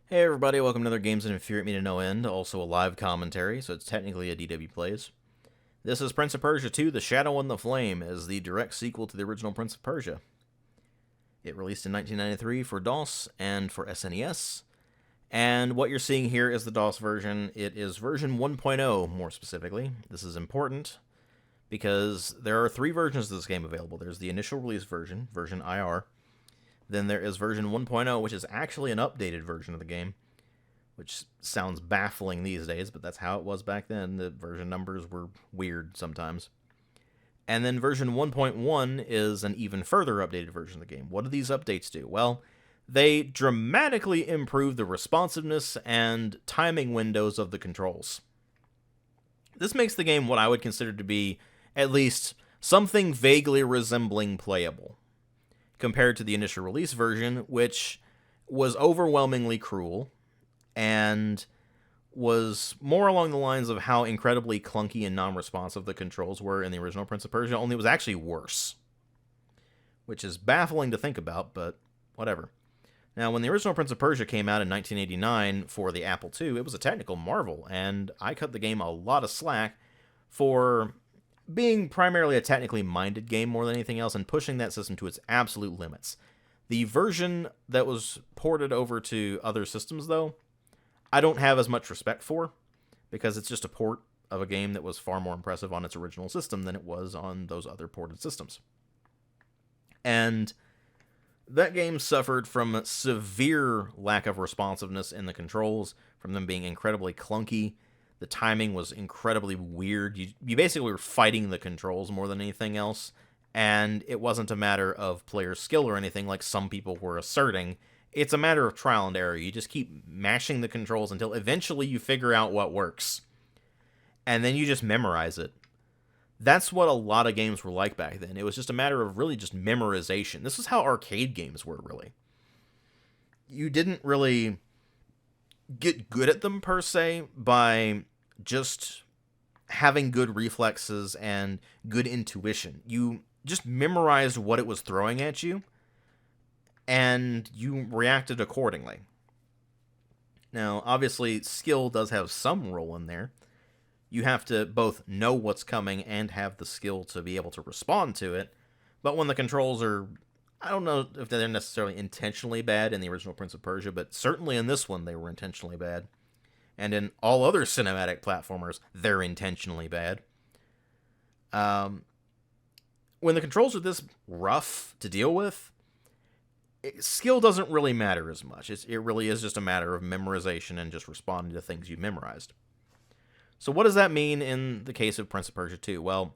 Hey everybody, welcome to another Games that Infuriate Me to No End, also a live commentary, so it's technically a DW Plays. This is Prince of Persia 2, The Shadow and the Flame, as the direct sequel to the original Prince of Persia. It released in 1993 for DOS and for SNES, and what you're seeing here is the DOS version. It is version 1.0, more specifically. This is important because there are three versions of this game available. There's the initial release version, version IR. Then there is version 1.0, which is actually an updated version of the game, which sounds baffling these days, but that's how it was back then. The version numbers were weird sometimes. And then version 1.1 is an even further updated version of the game. What do these updates do? Well, they dramatically improve the responsiveness and timing windows of the controls. This makes the game what I would consider to be at least something vaguely resembling playable, compared to the initial release version, which was overwhelmingly cruel and was more along the lines of how incredibly clunky and non-responsive the controls were in the original Prince of Persia, only it was actually worse. Which is baffling to think about, but whatever. Now, when the original Prince of Persia came out in 1989 for the Apple II, it was a technical marvel, and I cut the game a lot of slack for being primarily a technically minded game more than anything else and pushing that system to its absolute limits. The version that was ported over to other systems, though, I don't have as much respect for, because it's just a port of a game that was far more impressive on its original system than it was on those other ported systems. And that game suffered from severe lack of responsiveness in the controls, from them being incredibly clunky. The timing was incredibly weird. You basically were fighting the controls more than anything else, and it wasn't a matter of player skill or anything like some people were asserting. It's a matter of trial and error. You just keep mashing the controls until eventually you figure out what works, and then you just memorize it. That's what a lot of games were like back then. It was just a matter of really just memorization. This is how arcade games were, really. You didn't really get good at them per se by just having good reflexes and good intuition. You just memorized what it was throwing at you, and you reacted accordingly. Now, obviously, skill does have some role in there. You have to both know what's coming and have the skill to be able to respond to it, but when the controls are, I don't know if they're necessarily intentionally bad in the original Prince of Persia, but certainly in this one they were intentionally bad. And in all other cinematic platformers, they're intentionally bad. When the controls are this rough to deal with, skill doesn't really matter as much. It really is just a matter of memorization and just responding to things you've memorized. So what does that mean in the case of Prince of Persia 2? Well,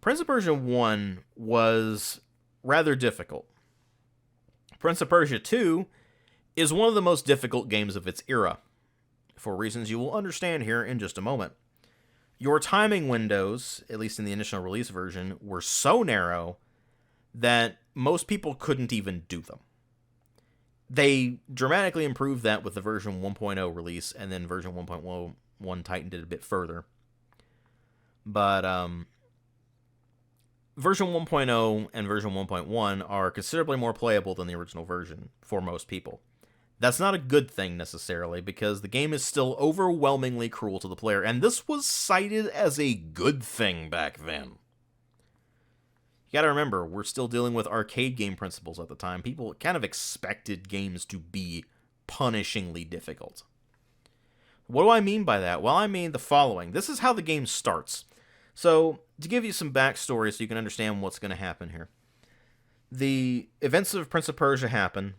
Prince of Persia 1 was rather difficult. Prince of Persia 2 is one of the most difficult games of its era, for reasons you will understand here in just a moment. Your timing windows, at least in the initial release version, were so narrow that most people couldn't even do them. They dramatically improved that with the version 1.0 release, and then version 1.1 tightened it a bit further. But version 1.0 and version 1.1 are considerably more playable than the original version for most people. That's not a good thing necessarily, because the game is still overwhelmingly cruel to the player, and this was cited as a good thing back then. You gotta remember, we're still dealing with arcade game principles at the time. People kind of expected games to be punishingly difficult. What do I mean by that? Well, I mean the following. This is how the game starts. So, to give you some backstory so you can understand what's going to happen here. The events of Prince of Persia happen.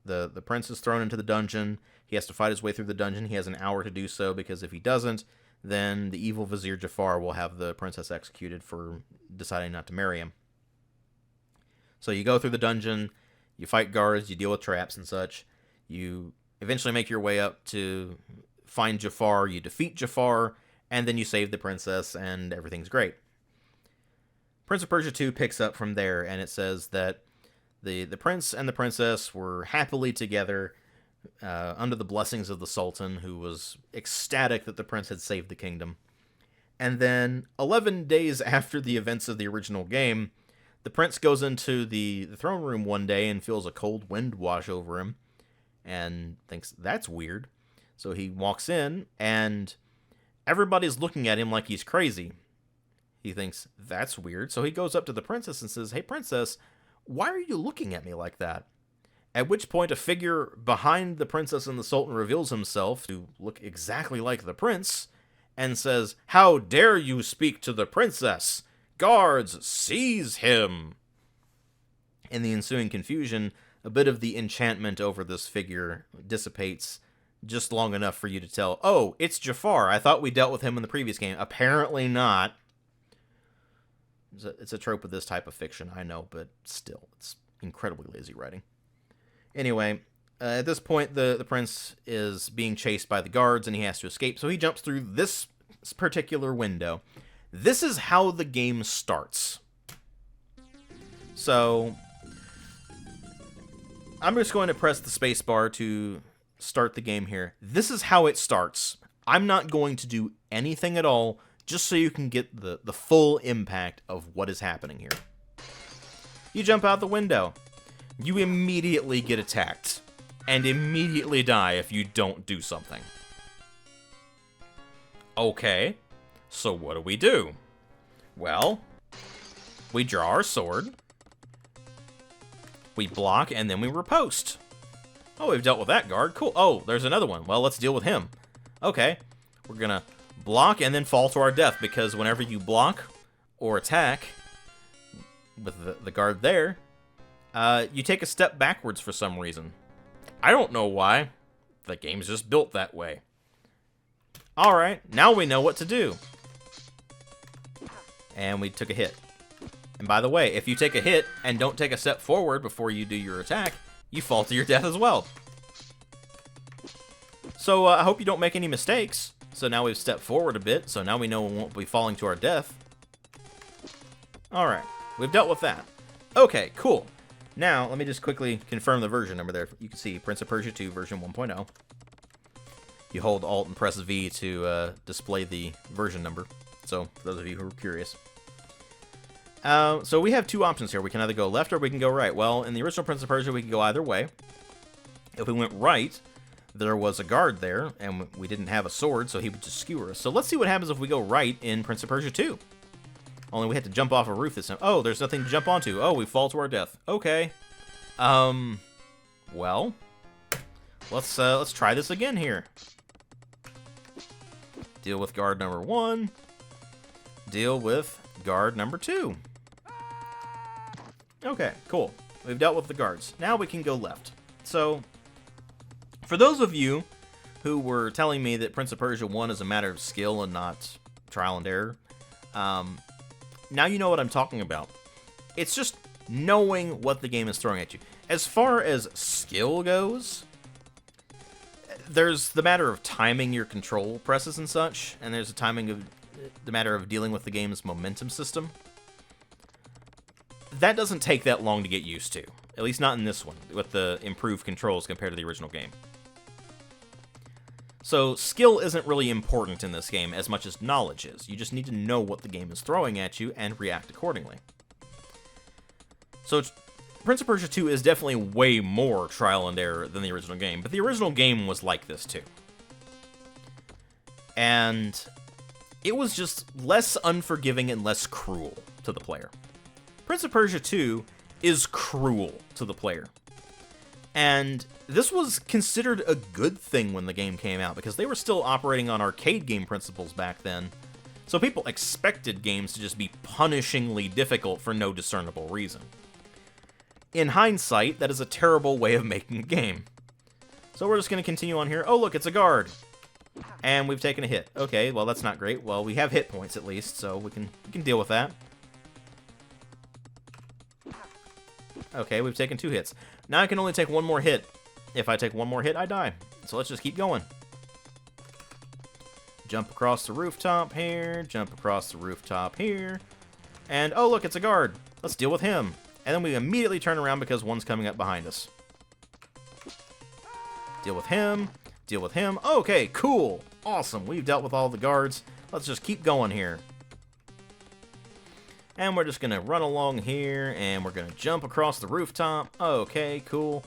The prince is thrown into the dungeon. He has to fight his way through the dungeon. He has an hour to do so, because if he doesn't, then the evil Vizier Jafar will have the princess executed for deciding not to marry him. So you go through the dungeon, you fight guards, you deal with traps and such. You eventually make your way up to find Jafar, you defeat Jafar, and then you save the princess, and everything's great. Prince of Persia 2 picks up from there, and it says that the prince and the princess were happily together under the blessings of the Sultan, who was ecstatic that the prince had saved the kingdom. And then, 11 days after the events of the original game, the prince goes into the throne room one day and feels a cold wind wash over him, and thinks that's weird. So he walks in, and everybody's looking at him like he's crazy. He thinks that's weird, so he goes up to the princess and says, "Hey, princess, why are you looking at me like that?" At which point, a figure behind the princess and the sultan reveals himself to look exactly like the prince and says, "How dare you speak to the princess? Guards, seize him!" In the ensuing confusion, a bit of the enchantment over this figure dissipates just long enough for you to tell, "Oh, it's Jafar. I thought we dealt with him in the previous game." Apparently not. It's a trope of this type of fiction, I know, but still, it's incredibly lazy writing. Anyway, at this point, the prince is being chased by the guards, and he has to escape, so he jumps through this particular window. This is how the game starts. So, I'm just going to press the spacebar to start the game here. This is how it starts. I'm not going to do anything at all, just so you can get the full impact of what is happening here. You jump out the window. You immediately get attacked, and immediately die if you don't do something. Okay, so what do? Well, we draw our sword, we block, and then we riposte. Oh, we've dealt with that guard. Cool. Oh, there's another one. Well, let's deal with him. Okay, we're gonna block and then fall to our death, because whenever you block or attack with the guard there, you take a step backwards for some reason. I don't know why. The game's just built that way. Alright, now we know what to do. And we took a hit. And by the way, if you take a hit and don't take a step forward before you do your attack, you fall to your death as well. So I hope you don't make any mistakes. So now we've stepped forward a bit, so now we know we won't be falling to our death. Alright, we've dealt with that. Okay, cool. Now, let me just quickly confirm the version number there. You can see Prince of Persia 2 version 1.0. You hold Alt and press V to display the version number. So, for those of you who are curious. So we have two options here. We can either go left or we can go right. Well, in the original Prince of Persia, we could go either way. If we went right, there was a guard there, and we didn't have a sword, so he would just skewer us. So let's see what happens if we go right in Prince of Persia 2. Only we had to jump off a roof this time. Oh, there's nothing to jump onto. Oh, we fall to our death. Okay. Well, let's try this again here. Deal with guard number 1. Deal with guard number 2. Okay, cool. We've dealt with the guards. Now we can go left. So, for those of you who were telling me that Prince of Persia 1 is a matter of skill and not trial and error, now you know what I'm talking about. It's just knowing what the game is throwing at you. As far as skill goes, there's the matter of timing your control presses and such, and there's the matter of dealing with the game's momentum system. That doesn't take that long to get used to. At least not in this one, with the improved controls compared to the original game. So, skill isn't really important in this game as much as knowledge is. You just need to know what the game is throwing at you and react accordingly. So, Prince of Persia 2 is definitely way more trial and error than the original game, but the original game was like this too. And it was just less unforgiving and less cruel to the player. Prince of Persia 2 is cruel to the player. And this was considered a good thing when the game came out, because they were still operating on arcade game principles back then. So people expected games to just be punishingly difficult for no discernible reason. In hindsight, that is a terrible way of making a game. So we're just going to continue on here. Oh, look, it's a guard. And we've taken a hit. Okay, well, that's not great. Well, we have hit points at least, so we can deal with that. Okay, we've taken 2 hits. Now I can only take 1 more hit. If I take 1 more hit, I die. So let's just keep going. Jump across the rooftop here. Jump across the rooftop here. And, oh, look, it's a guard. Let's deal with him. And then we immediately turn around because one's coming up behind us. Deal with him. Deal with him. Okay, cool. Awesome. We've dealt with all the guards. Let's just keep going here. And we're just going to run along here, and we're going to jump across the rooftop. Okay, cool.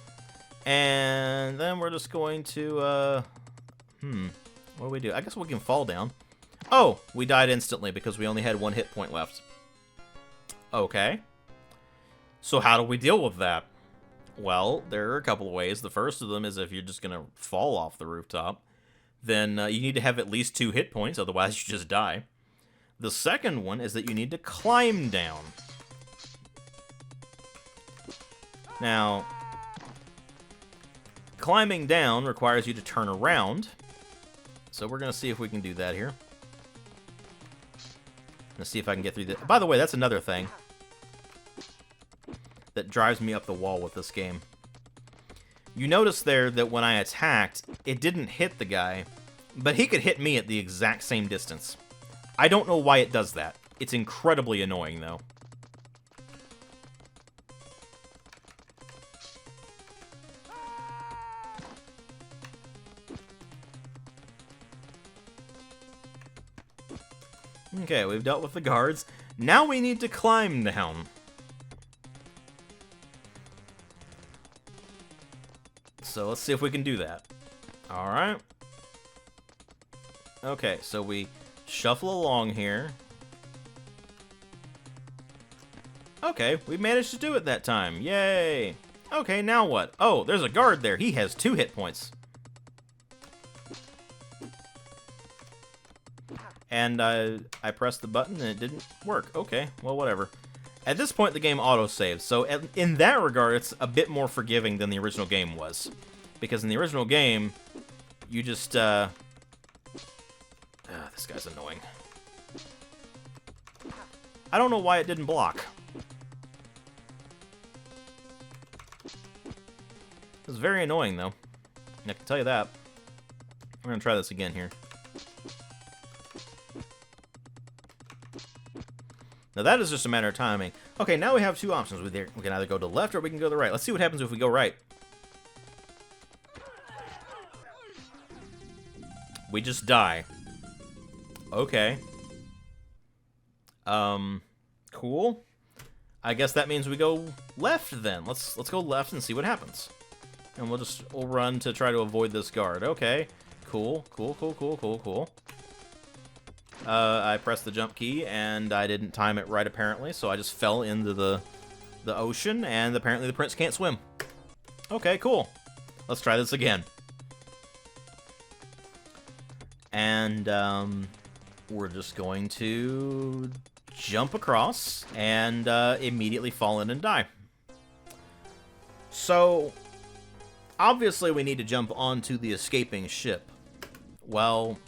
And then we're just going to, what do we do? I guess we can fall down. Oh, we died instantly because we only had 1 hit point left. Okay. So how do we deal with that? Well, there are a couple of ways. The first of them is if you're just going to fall off the rooftop, then you need to have at least 2 hit points, otherwise you just die. The second one is that you need to climb down. Now, climbing down requires you to turn around. So we're going to see if we can do that here. Let's see if I can get through this. By the way, that's another thing that drives me up the wall with this game. You notice there that when I attacked, it didn't hit the guy, but he could hit me at the exact same distance. I don't know why it does that. It's incredibly annoying, though. Okay, we've dealt with the guards. Now we need to climb down. So let's see if we can do that. Alright. Okay, so we shuffle along here. Okay, we managed to do it that time. Yay! Okay, now what? Oh, there's a guard there. He has 2 hit points. And I pressed the button and it didn't work. Okay, well, whatever. At this point, the game auto-saves, so in that regard, it's a bit more forgiving than the original game was. Because in the original game, you just, this guy's annoying. I don't know why it didn't block. It was very annoying, though. I can tell you that. We're gonna try this again here. Now that is just a matter of timing. Okay, now we have 2 options. We can either go to the left or we can go to the right. Let's see what happens if we go right. We just die. Okay. Cool. I guess that means we go left then. Let's go left and see what happens. And we'll run to try to avoid this guard. Okay. Cool. I pressed the jump key, and I didn't time it right, apparently, so I just fell into the ocean, and apparently the prince can't swim. Okay, cool. Let's try this again. And, we're just going to jump across, and immediately fall in and die. So, obviously we need to jump onto the escaping ship. Well,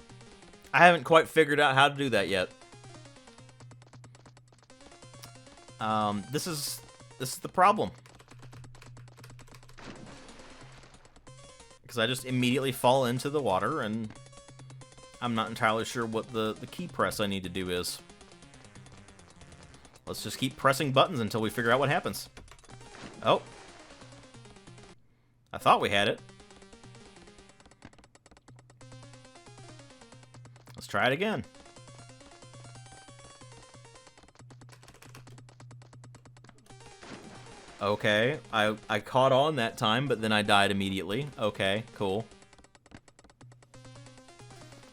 I haven't quite figured out how to do that yet. This is the problem. Because I just immediately fall into the water, and I'm not entirely sure what the key press I need to do is. Let's just keep pressing buttons until we figure out what happens. Oh. I thought we had it. Let's try it again. Okay, I caught on that time, but then I died immediately. Okay, cool.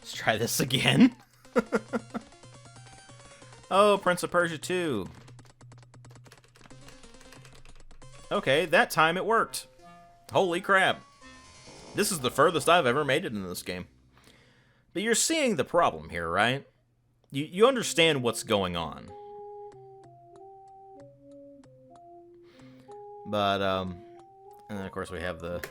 Let's try this again. Oh, Prince of Persia 2. Okay, that time it worked. Holy crap. This is the furthest I've ever made it in this game. But you're seeing the problem here, right? You understand what's going on. But, and then of course we have the...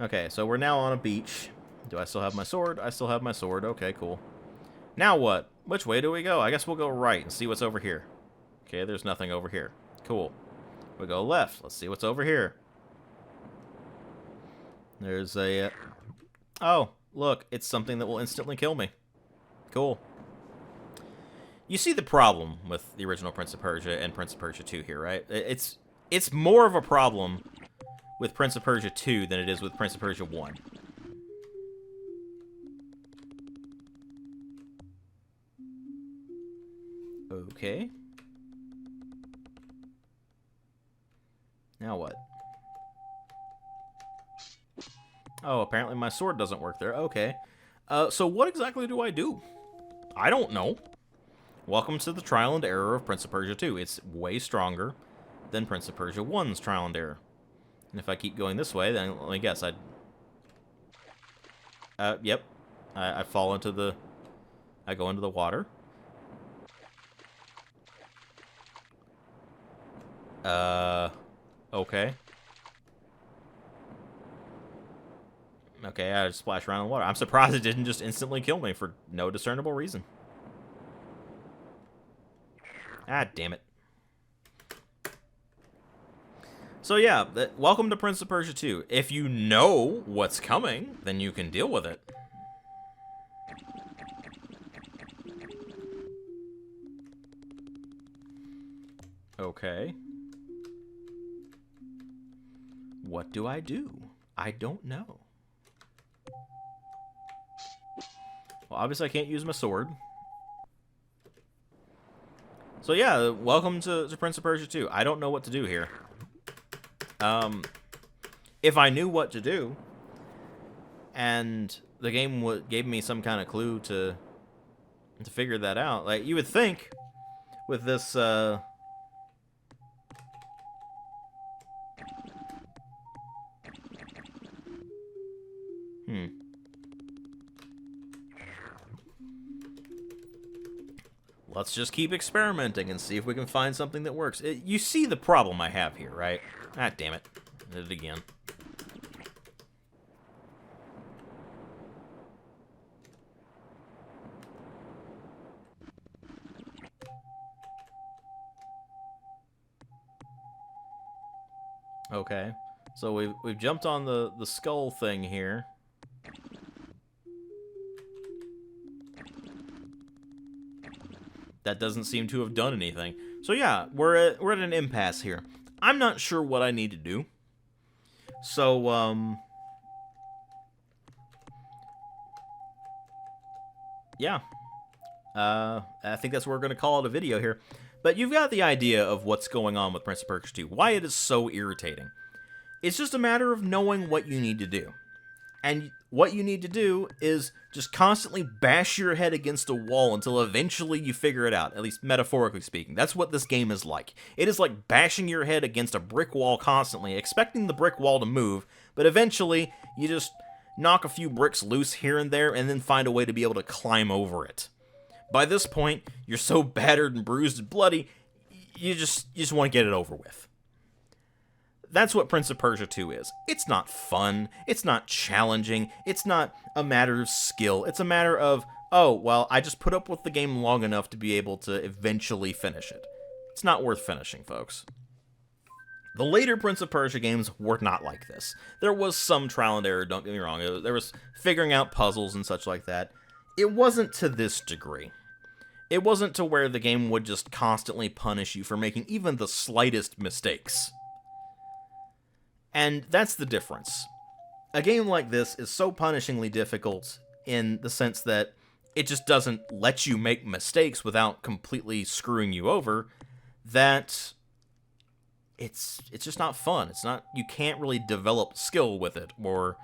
Okay, so we're now on a beach. Do I still have my sword? I still have my sword. Okay, cool. Now what? Which way do we go? I guess we'll go right and see what's over here. Okay, there's nothing over here. Cool. We go left. Let's see what's over here. There's a... Oh, look. It's something that will instantly kill me. Cool. You see the problem with the original Prince of Persia and Prince of Persia 2 here, right? It's more of a problem with Prince of Persia 2 than it is with Prince of Persia 1. Okay. Now what? Oh, apparently my sword doesn't work there. Okay. So what exactly do I do? I don't know. Welcome to the trial and error of Prince of Persia 2. It's way stronger than Prince of Persia 1's trial and error. And if I keep going this way, then let me guess, yep. I fall into the... I go into the water. Okay. Okay, I just splashed around in the water. I'm surprised it didn't just instantly kill me for no discernible reason. Ah, damn it. So yeah, welcome to Prince of Persia 2. If you know what's coming, then you can deal with it. Okay. What do I do? I don't know. Well, obviously I can't use my sword. So yeah, welcome to Prince of Persia 2. I don't know what to do here. If I knew what to do, and the game gave me some kind of clue to figure that out, like, you would think with this, Let's just keep experimenting and see if we can find something that works. You see the problem I have here, right? Ah, damn it. Did it again. Okay. So we've jumped on the skull thing here. That doesn't seem to have done anything. So yeah, we're at an impasse here. I'm not sure what I need to do. So yeah. I think that's what we're going to call it a video here. But you've got the idea of what's going on with Prince of Persia 2, why it is so irritating. It's just a matter of knowing what you need to do. And what you need to do is just constantly bash your head against a wall until eventually you figure it out, at least metaphorically speaking. That's what this game is like. It is like bashing your head against a brick wall constantly, expecting the brick wall to move, but eventually you just knock a few bricks loose here and there and then find a way to be able to climb over it. By this point, you're so battered and bruised and bloody, you just want to get it over with. That's what Prince of Persia 2 is. It's not fun, it's not challenging, it's not a matter of skill, it's a matter of, oh, well, I just put up with the game long enough to be able to eventually finish it. It's not worth finishing, folks. The later Prince of Persia games were not like this. There was some trial and error, don't get me wrong, there was figuring out puzzles and such like that. It wasn't to this degree. It wasn't to where the game would just constantly punish you for making even the slightest mistakes. And that's the difference. A game like this is so punishingly difficult in the sense that it just doesn't let you make mistakes without completely screwing you over, that it's just not fun. It's not, you can't really develop skill with it or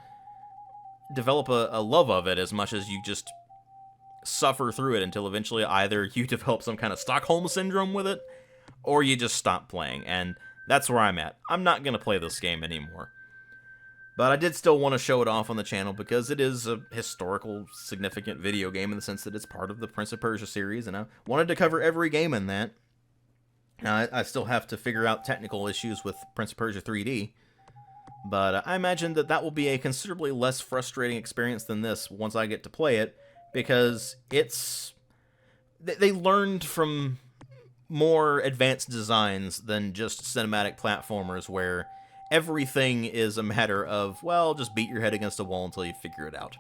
develop a love of it as much as you just suffer through it until eventually either you develop some kind of Stockholm syndrome with it or you just stop playing. And that's where I'm at. I'm not going to play this game anymore. But I did still want to show it off on the channel because it is a historical, significant video game in the sense that it's part of the Prince of Persia series, and I wanted to cover every game in that. Now, I still have to figure out technical issues with Prince of Persia 3D, but I imagine that that will be a considerably less frustrating experience than this once I get to play it, because it's... They learned from more advanced designs than just cinematic platformers where everything is a matter of, well, just beat your head against a wall until you figure it out.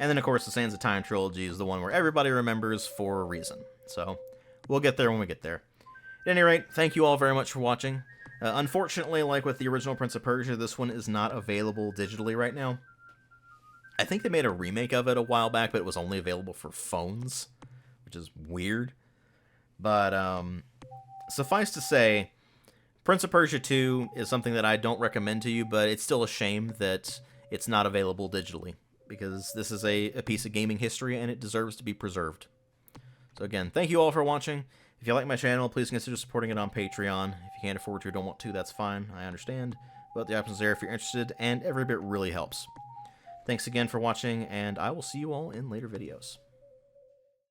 And then, of course, the Sands of Time trilogy is the one where everybody remembers for a reason. So, we'll get there when we get there. At any rate, thank you all very much for watching. Unfortunately, like with the original Prince of Persia, this one is not available digitally right now. I think they made a remake of it a while back, but it was only available for phones, which is weird. But, suffice to say, Prince of Persia 2 is something that I don't recommend to you, but it's still a shame that it's not available digitally, because this is a piece of gaming history and it deserves to be preserved. So again, thank you all for watching. If you like my channel, please consider supporting it on Patreon. If you can't afford to or don't want to, that's fine. I understand. But the option's there if you're interested, and every bit really helps. Thanks again for watching, and I will see you all in later videos.